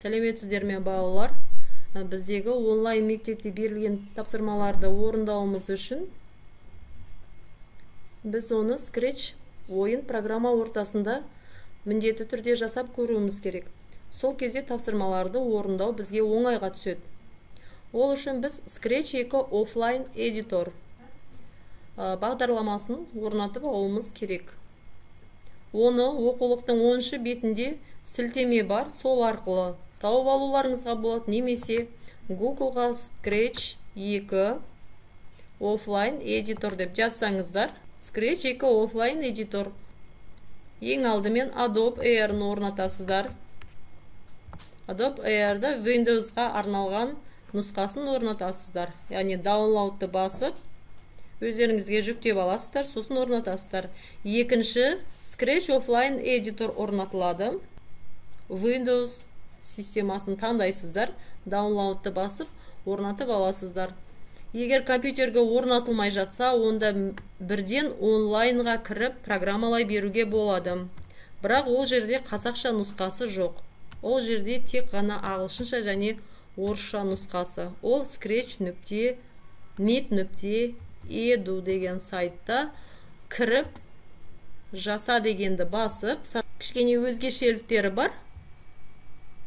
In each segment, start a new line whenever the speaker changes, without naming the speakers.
Сәлеметсіздер ме балалар? Біздегі онлайн мектепте берілген тапсырмаларды орындауымыз үшін біз оны Scratch ойын программа ортасында міндетті түрде жасап көруіміз керек. Сол кезде тапсырмаларды орындау бізге оңайға түседі. Ол үшін біз Scratch 2 офлайн эдитор бағдарламасын орнатып алуымыз керек. Оны оқулықтың 10-шы бетінде сілтеме бар, сол арқылы тауып алуларыңызға болады, немесе Google-ға Scratch 2 офлайн эдитор деп жазсаңыздар, Scratch 2 офлайн эдитор. Ең алдымен Adobe Air-ны орнатасыздар. Adobe Air-да Windows-ға арналған нұсқасын орнатасыздар. Яғни даунлоудты басып, өздеріңізге жүктеп аласыздар, сосын орнатасыздар. Екінші Scratch офлайн эдитор орнатылады. Windows системасын таңдайсыздар, даунлоудты басып, орнатып аласыздар. Егер компьютерге орнатылмай жатса, онда бірден онлайнға кіріп программалай беруге болады. Бірақ ол жерде қазақша нұсқасы жоқ. Ол жерде тек қана ағылшынша және орысша нұсқасы. Ол scratch.net.edu деген сайтта кіріп, жаса дегенді басып, кішкене өзгешеліктері бар.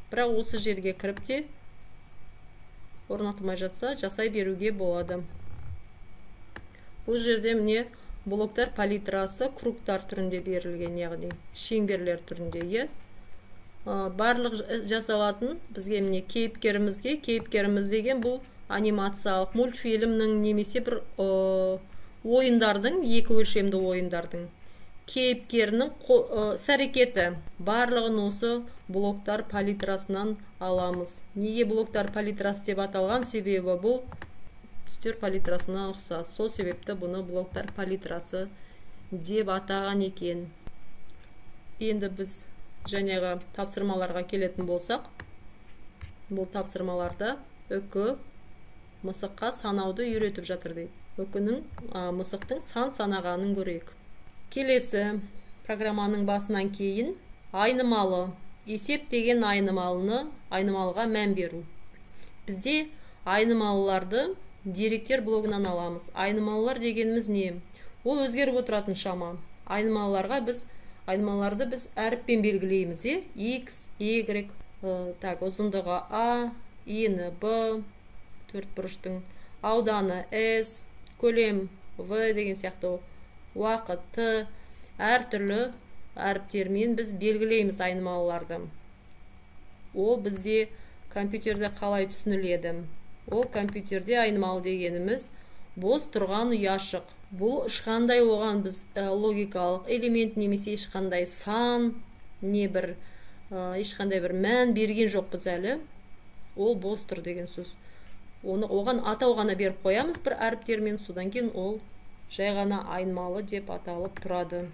Бірақ осы жерге кіріп те орнатылмай жатса, жасай беруге болады. Бұл жерде міне блоктар палитрасы кругтар түрінде берілген, яғни шеңберлер түрінде. Барлық жасалатын бізге міне кейіпкеріміз деген бұл анимациялық мультфильмнің немесе бір ойындардың, екі өлшемді ойындардың кейіпкерінің іс-әрекеті барлығын осы блоктар палитрасынан аламыз. Неге блоктар палитрасы деп аталған? Себебі бұл түстер палитрасына ұқсас. Сол себепті бұны блоктар палитрасы деп атаған екен. Енді біз жаңағы тапсырмаларға келетін болсақ, бұл тапсырмаларда үкі мысыққа санауды үйретіп жатыр дейді. Үкінің мысықтың сан санағанын көрейік. Келесі программаның басынан кейін айнымалы, есеп деген айнымалыға мән беру. Бізде айнымалыларды деректер блогынан аламыз. Айнымалылар дегеніміз не? Ол өзгеріп отыратын шама. Айнымалыларды біз әріппен белгілейміз. X, Y, ұзындығы A, ені B, төртбұрыштың ауданы S, көлем V деген сияқты уақыты әртүрлі әріптермен біз белгілейміз айнымалыларды. Ол бізде компьютерде қалай түсініледі? Ол компьютерде айнымалы дегеніміз бос тұрған ұяшық. Бұл ешқандай оған біз логикалық элемент немесе ешқандай сан, ешқандай бір мән берген жоқпыз әлі. Ол бос тұр деген сөз. Оған атау ғана беріп қоямыз бір әріптермен, содан кейін ол жай ғана айнымалы деп аталып тұрады.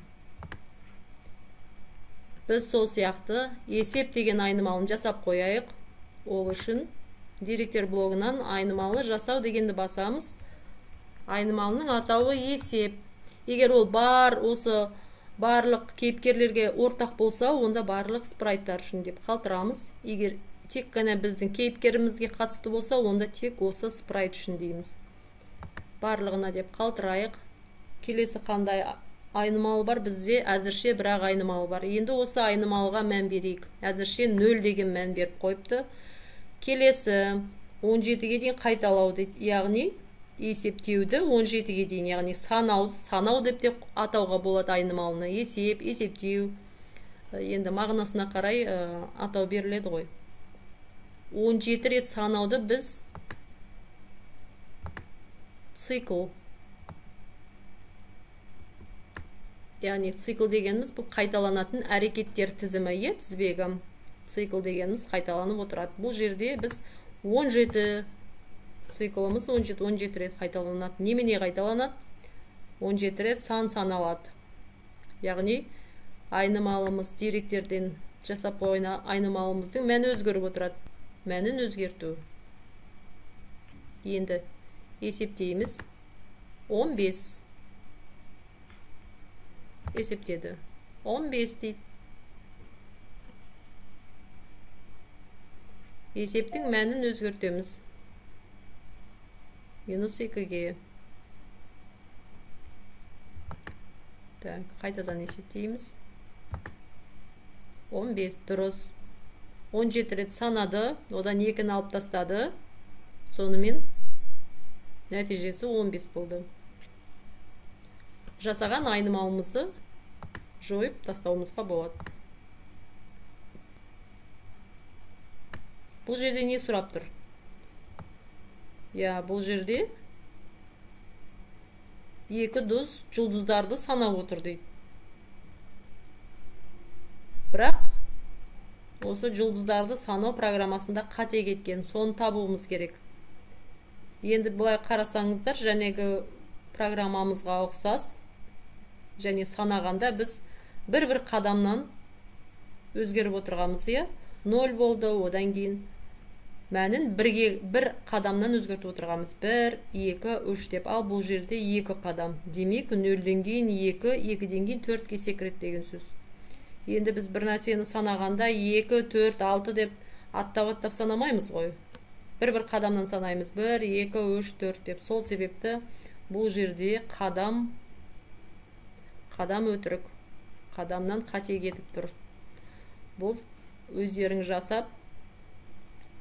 Біз сол сияқты есеп деген айнымалын жасап қояйық. Ол үшін деректер блогынан айнымалы жасау дегенді басамыз. Айнымалының атауы есеп. Егер ол осы барлық кейіпкерлерге ортақ болса, онда барлық спрайттар үшін деп қалтырамыз. Егер тек қана біздің кейіпкерімізге қатысты болса, онда тек осы спрайт үшін дейміз. Барлығына деп қалтырайық. Келесі қандай айнымалы бар? Бізде әзірше бірақ айнымалы бар. Енді осы айнымалыға мән берейік. Әзірше 0 деген мән беріп қойыпты. Келесі 17-ге дейін қайталау дейді. Яғни есептеуді 17-ге дейін, яғни санау деп те атауға болады айнымалыны. Есептеу. Енді мағынасына қарай атау беріледі ғой. 17 рет санауды біз цикл. Яғни цикл дегеніміз бұл қайталанатын әрекеттер тізімі, тізбегі. Цикл дегеніміз қайталанып отырады. Бұл жерде біз 17 циклымыз 17 рет қайталанады. Немене қайталанады? 17 рет сан саналады. Яғни айнымалымыз деректерден жасап қойған айнымалымыздың мәні өзгеріп отырады. Мәнін өзгерту. Енді есептейміз. 15 есептеді. 15 дейді. Есептің мәнін өзгертеміз. Минус 2-ге. Так, қайтадан есептейміз. 15 дұрыс. 17 рет санады, одан 2-ні алып тастады. Сонымен нәтижесі 15 болды. Жасаған айнымалымызды жойып тастауымызға болады. Бұл жерде не сұрап тұр? Бұл жерде екі дос жұлдыздарды санап отыр дейді. Бірақ осы жұлдыздарды санау программасында қате кеткен, соны табуымыз керек. Енді бұлай қарасаңыздар, жәнегі программамызға ұқсас, және санағанда біз бір қадамнан өзгеріп отырғанбыз, 0 болды, одан кейін мәнін бір қадамнан өзгертіп отырғанбыз. 1, 2, 3 деп. Ал бұл жерде 2 қадам. Демек, 0-ден кейін 2, 2-ден кейін 4-ке секіреді деген сөз. Енді біз бір нәрсені санағанда 2, 4, 6 деп аттап санамаймыз ғой. Бір қадамнан санаймыз. 1, 2, 3, 4 деп. Сол себепті бұл жерде қадам өтірік. Қадамнан қате кетіп тұр. Бұл өздерің жасап,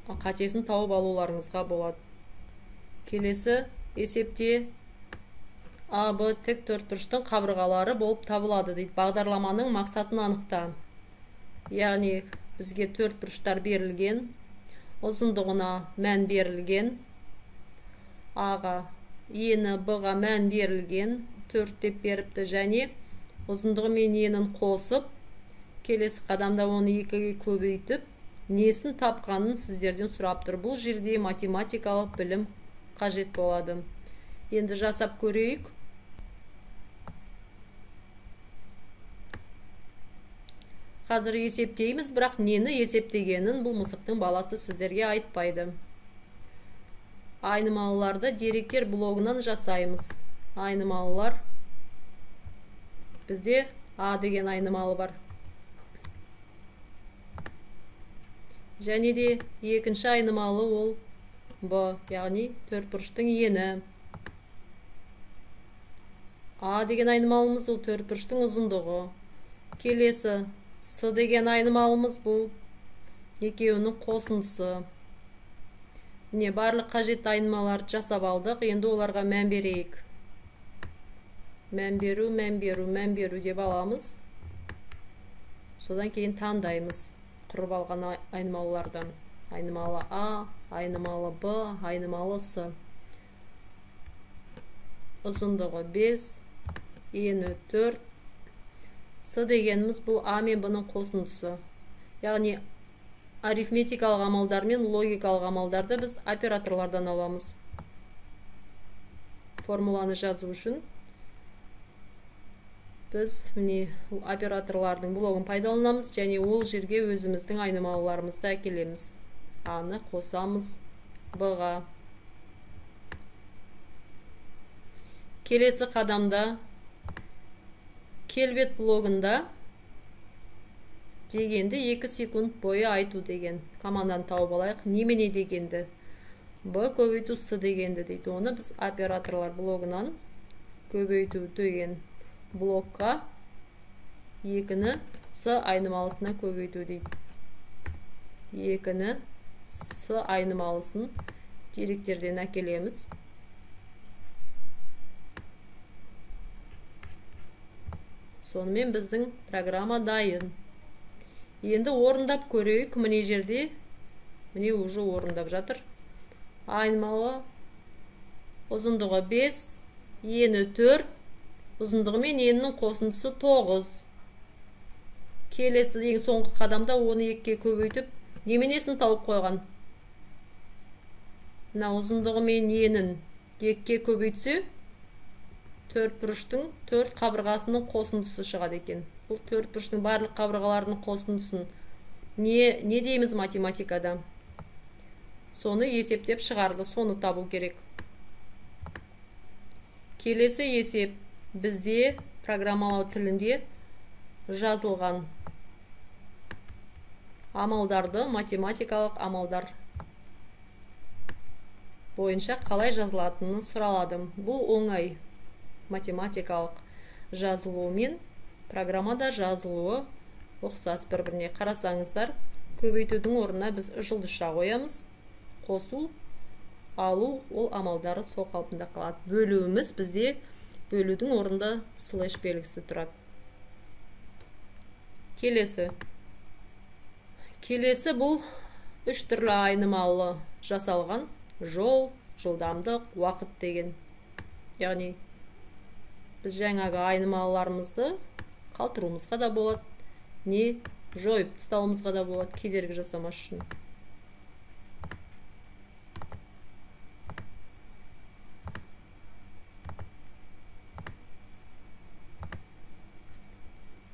қатесін тауып алуларыңызға болады. Келесі есепте А, Б тік төртбұрыштың қабырғалары болып табылады дейді. Бағдарламаның мақсатын анықта. Яғни бізге төртбұрыштар берілген, ұзындығына мән берілген, А-ға, Е-ні, Б-ға мән берілген, 4 деп беріпті, және ұзындығы мен Е-нің қосып, келесі қадамда оны 2-ге көбейтіп, несін тапқанын сіздерден сұрап тұр. Бұл жерде математикалық білім қажет болады. Енді жасап көрейік. Қазір есептейміз, бірақ нені есептегенін бұл мысықтың баласы сіздерге айтпайды. Айнымалыларды деректер блогынан жасаймыз. Айнымалылар. Бізде А деген айнымалы бар. Және де екінші айнымалы ол Б, яғни төртбұрыштың ені. А деген айнымалымыз ол төртбұрыштың ұзындығы. Келесі С деген айнымалымыз бұл екеуінің қосындысы. Міне барлық қажетті айнымаларды жасап алдық. Енді оларға мән берейік. Мән беру деп аламыз. Содан кейін таңдаймыз. Құрып алған айнымалылардан. Айнымалы А, айнымалы Б, айнымалы С. Ұзындығы 5, ені 4. С дегеніміз бұл А мен Б-ның қосындысы. Яғни арифметикалық амалдар мен логикалық амалдарды біз операторлардан аламыз. Формуланы жазу үшін біз операторлардың блогын пайдаланамыз, және ол жерге өзіміздің айнымалыларымызды әкелеміз. А-ны қосамыз Б-ға. Келесі қадамда келбет блогында дегенді 2 секунд бойы айту деген команданы тауып алайық. Немене дегенді? Б көбейту С дегенді дейді. Оны біз операторлар блогынан көбейту деген блокқа 2-ні С айнымалысына көбейту дейді. 2-ні С айнымалысын деректерден әкелеміз. Сонымен біздің программа дайын. Енді орындап көрейік. Міне жерде, міне уже орындап жатыр. Айнымалы ұзындығы 5, ені 4, ұзындығы мен енінің қосындысы 9. Келесі ең соңғы қадамда оны 2-ге көбейтіп, неменесін тауып қойған? Мына ұзындығы мен енін 2-ге көбейтсе, төртбұрыштың 4 қабырғасының қосындысы шығады екен. Бұл төртбұрыштың барлық қабырғаларының қосындысын не дейміз математикада? Соны есептеп шығарды, соны табу керек. Келесі есеп бізде программалау тілінде жазылған амалдарды, математикалық амалдар бойынша қалай жазылатынын сұраладым. Бұл оңай математикалық жазылуы мен программада жазылуы ұқсас бір-біріне. Қарасаңыздар, көбейтудің орнына біз жұлдызша қоямыз. Қосу, алу, ол амалдары сол қалпында қалады. Бөлуіміз бізде бөлудің орнында слэш белгісі тұрады. Келесі бұл үш түрлі айнымалы жасалған: жол, жылдамдық, уақыт деген. Яғни біз жаңағы айнымалыларымызды қалдыруымызға да болады, не жойып тастауымызға да болады, кедергі жасамас үшін.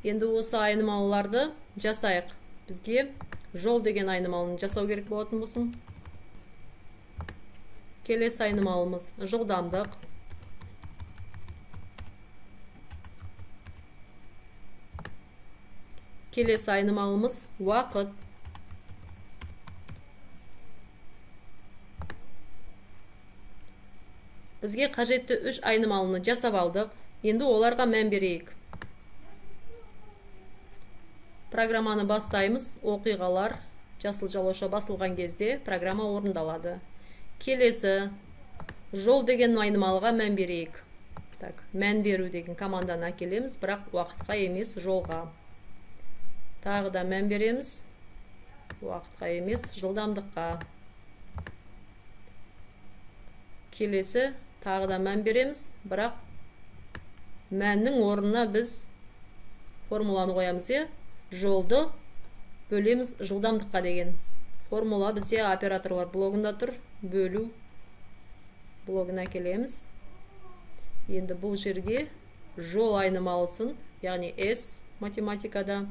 Енді осы айнымалыларды жасайық. Бізге жол деген айнымалыны жасау керек болатын болсын. Келесі айнымалымыз жылдамдық. Келесі айнымалымыз уақыт. Бізге қажетті үш айнымалыны жасап алдық. Енді оларға мән берейік. Программаны бастаймыз. Оқиғалар жасыл жалауша басылған кезде программа орындалады. Келесі жол деген айнымалыға мән берейік. Мән беру деген команданы әкелеміз, бірақ уақытқа емес, жолға. Тағы да мән береміз. Уақытқа емес, жылдамдыққа. Келесі тағы да мән береміз, бірақ мәннің орнына біз формуланы қоямыз. Жолды бөлеміз жылдамдыққа деген. Формула бізде операторлар блогында тұр. Бөлу блогына әкелеміз. Енді бұл жерге жол айнымалысын, яғни S математикада,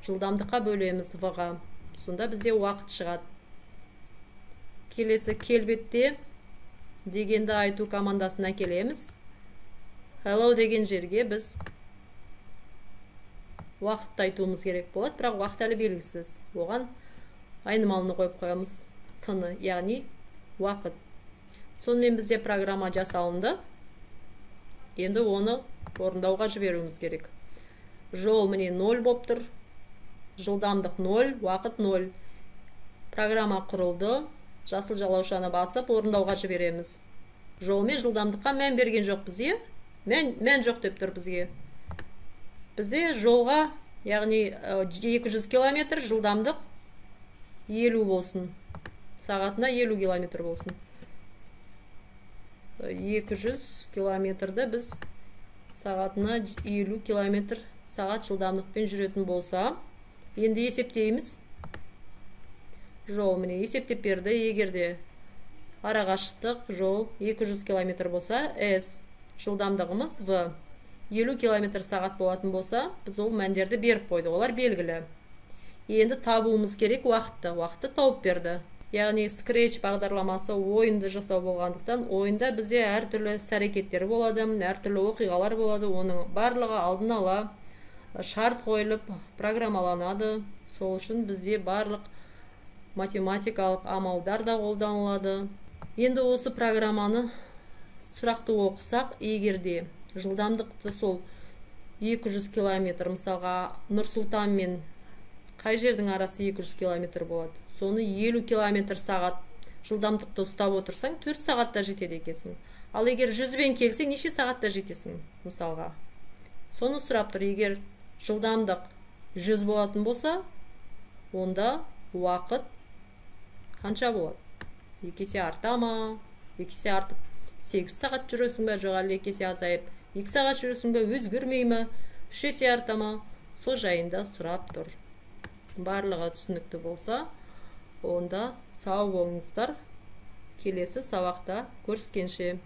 жылдамдыққа бөлеміз V-ға. Сонда бізде уақыт шығады. Келесі келбетте дегенді айту командасын әкелеміз. Hello деген жерге біз уақытты айтуымыз керек болады, бірақ уақыт әлі белгісіз. Оған айнымалыны қойып қоямыз. T-ны, яғни уақыт. Сонымен бізде программа жасалынды. Енді оны орындауға жіберуіміз керек. Жол міне 0 болып тұр. Жылдамдық 0, уақыт 0. Программа құрылды. Жасыл жалаушаны басып орындауға жібереміз. Жол мен жылдамдыққа мән берген жоқ бізге. Мән жоқ деп тұр бізге. Бізде жолға, яғни 200 км, жылдамдық 50 болсын. Сағатына 50 км болсын. 200 км-ді біз сағатына 50 км сағат жылдамдықпен жүретін болса, енді есептейміз. Жол міне есептеп берді. Егерде арақашықтық жол 200 км болса, S жылдамдығымыз V 50 км сағат болатын болса, біз ол мәндерді беріп қойды. Олар белгілі. Енді табуымыз керек уақытты. Уақытты тауып берді. Яғни Scratch бағдарламасы ойынды жасау болғандықтан, ойында бізде әртүрлі іс-әрекеттер болады, әртүрлі оқиғалар болады. Оның барлығы алдын ала шарт қойылып программаланады. Сол үшін бізде барлық математикалық амалдар да қолданылады. Енді осы программаны сұрақты оқысақ, егерде жылдамдықты сол 200 км, мысалға Нұр-Сұлтан мен қай жердің арасы 200 км болады. Соны 50 км сағат жылдамдықты ұстап отырсаң, 4 сағатта жетеді екенсің. Ал егер 100-бен келсең, неше сағатта жетесің, мысалға. Соны сұрап тұр. Егер жылдамдық 100 болатын болса, онда уақыт қанша болады? 2 есе арта ма? 2 есе артып 8 сағат жүресің бе? Жоқ, әлі 2 есе азайып 2 сағат жүресің бе? Өзгермей ме? 3 есе арта ма? Сол жайында сұрап тұр. Барлығы түсінікті болса, онда сау болыңыздар. Келесі сабақта көріскенше.